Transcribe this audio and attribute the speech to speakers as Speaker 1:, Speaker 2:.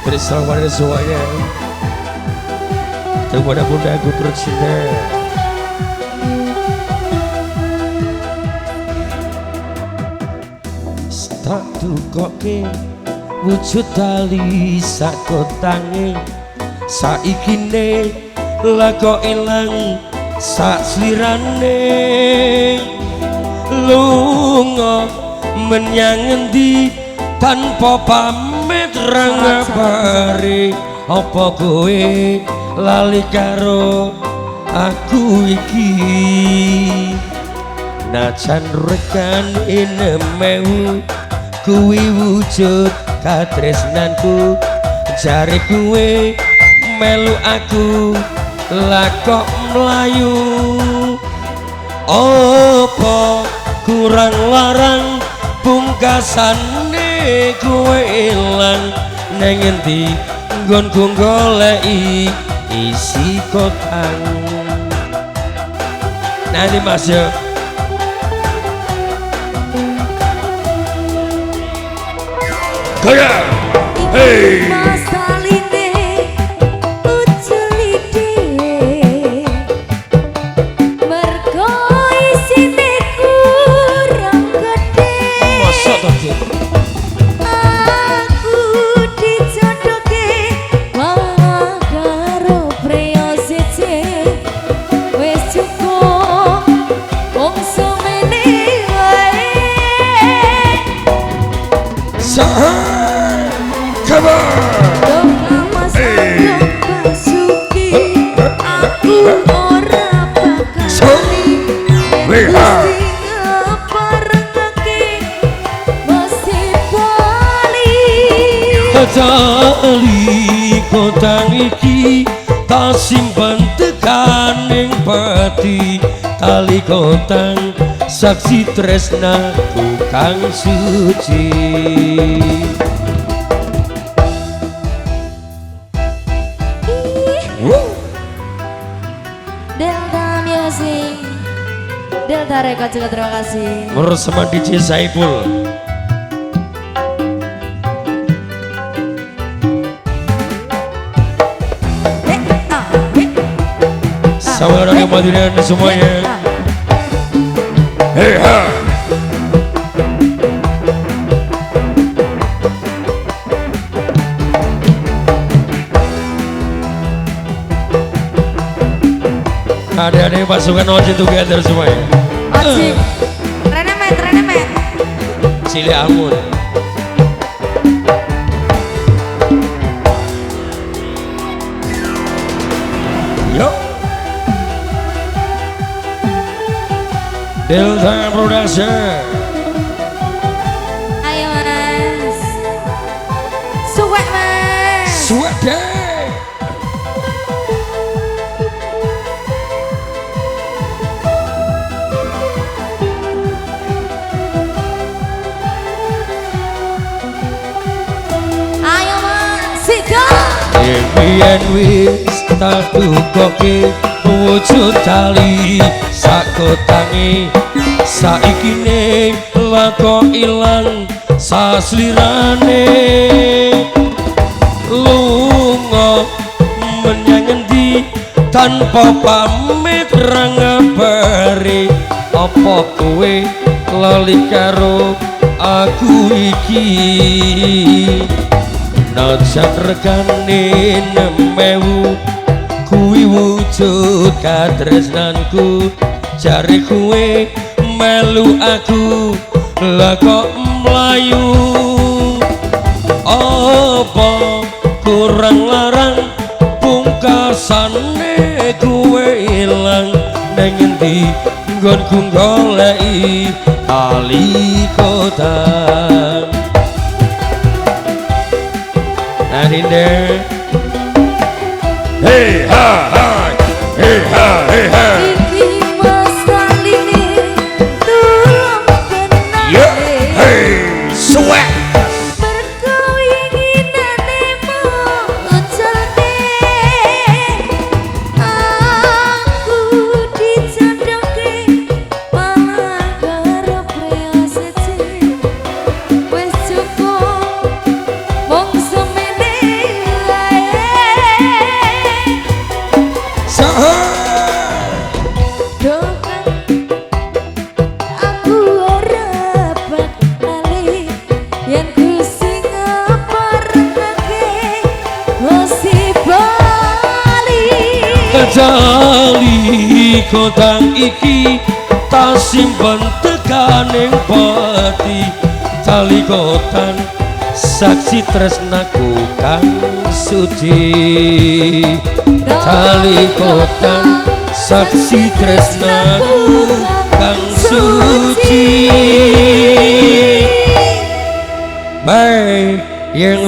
Speaker 1: Terus pada semuanya kepada bundaku tercinta. Tak dukoke wujud tali sakotange saikine lako ilang sak slirane lunga menyang endi tanpa pamit ra ngabari apa kowe lali karo aku iki najan rekan enemewu kuwi wujud katresnanku jare kuwe melu aku lakok melayu opo kurang larang pungkasane kuwe ilang nang endi nggonku goleki isi kotang nanti mas yo kaya hey
Speaker 2: masaline uculide mergo isine kurang gede
Speaker 1: mosok to
Speaker 2: aku dijodohke malah karo preyo siji wis cukup wong semene wae
Speaker 1: come on
Speaker 2: hey aku ora bakal
Speaker 1: tali kotang iki tak simpen tekaning pati tali kotang saksi tresnaku kang suci
Speaker 2: Delta Music Delta Record juga terima kasih
Speaker 1: ngurus sama DJ Saiful sama orang yang madinan semuanya hey ha adik-adik pasukan Oji together semuanya
Speaker 2: Oji Renemet
Speaker 1: Cilik Amun yuk Delta Production
Speaker 2: ayo mas suwek mas
Speaker 1: suwek deh
Speaker 2: ayo mas siko
Speaker 1: Biyen wis tak dukoke wujud tali sakotange saikine lako ilang saslirane lunga menyang endi tanpa pamit ra ngabari apa kowe lali karo aku iki najan rekane nemewu kuwi wujud katresnanku jare kuwe melu aku lah kok mlayu apa kurang larang pungkasane kuwe ilang nang endi nggonku goleki tali kotang Arinde hey ha ha hey ha hey ha
Speaker 2: iki masaline tulung kenane
Speaker 1: hey swag
Speaker 2: mergo inginanemu uculne aku dijodohke malah karo preyo siji wis cukup wong semene
Speaker 1: kotang iki tak simpen tekaning pati tali kotan saksi tresnaku kang suci tali kotan saksi tresnaku kang suci. Bye yang